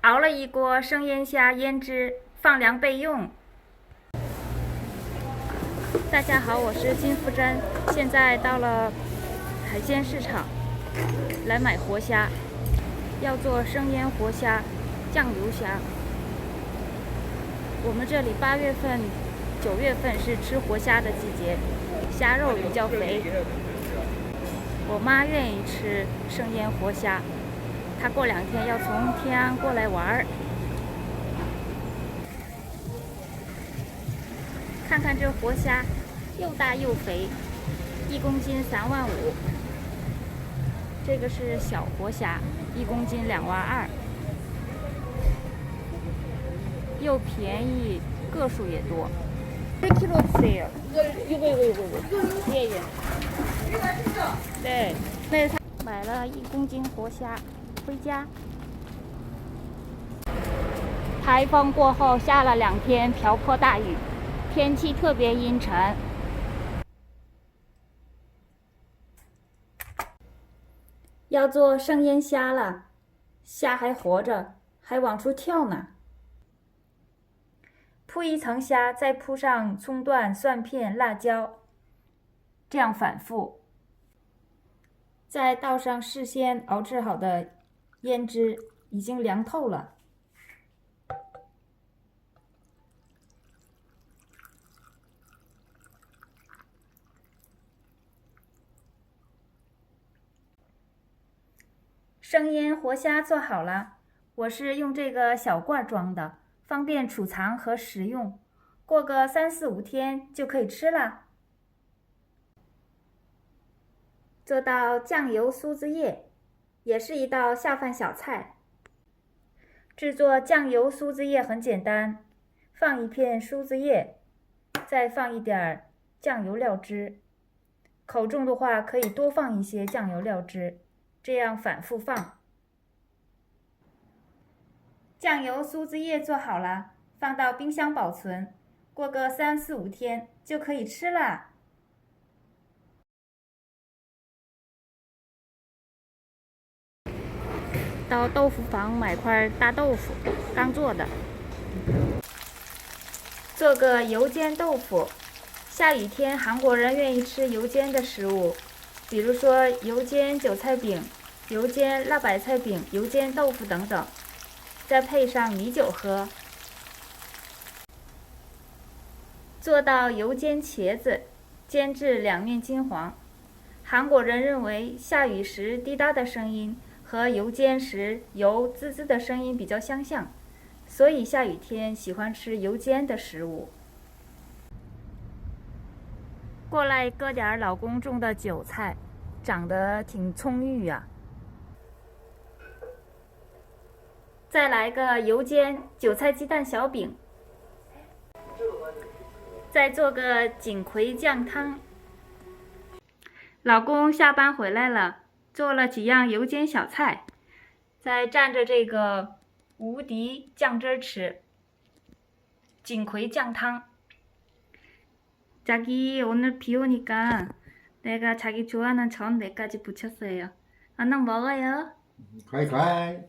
熬了一锅生腌虾腌汁，放凉备用。大家好，我是金富珍，现在到了海鲜市场来买活虾，要做生腌活虾、酱油虾。我们这里8月份、9月份是吃活虾的季节，虾肉比较肥。我妈愿意吃生腌活虾，她过2天要从天安过来玩儿。看看这活虾，又大又肥，1公斤3万5。这个是小活虾，1公斤2万2，又便宜，个数也多。1kg 주세요. 이거. 예. 네. 네. 买了1公斤活虾回家。台风过后下了2天瓢泼大雨，天气特别阴沉。要做生腌虾了，虾还活着，还往出跳呢。铺1层虾，再铺上葱段、蒜片、辣椒，这样反复。再倒上事先熬制好的腌汁，已经凉透了。生腌活虾做好了，我是用这个小罐装的，方便储藏和食用，过个3、4、5天就可以吃了。做道酱油酥子叶，也是一道下饭小菜。制作酱油酥子叶很简单，放1片酥子叶，再放一点酱油料汁。口重的话可以多放一些酱油料汁，这样反复放。酱油酥子叶做好了，放到冰箱保存，过个3、4、5天就可以吃了。到豆腐坊买块大豆腐，刚做的。做个油煎豆腐。下雨天韩国人愿意吃油煎的食物，比如说油煎韭菜饼、油煎辣白菜饼、油煎豆腐等等，再配上米酒喝。做到油煎茄子，煎至2面金黄。韩国人认为下雨时滴答的声音和油煎时油滋滋的声音比较相像，所以下雨天喜欢吃油煎的食物。过来割点老公种的韭菜，长得挺葱郁呀。再来个油煎韭菜鸡蛋小饼，再做个锦葵酱汤。老公下班回来了，做了几样油煎小菜，再蘸着这个无敌酱汁吃。锦葵酱汤。자기 오늘 비 오니까 내가 자기 좋아하는 전 4가지 부쳤어요. 얼른 먹어요. 과이.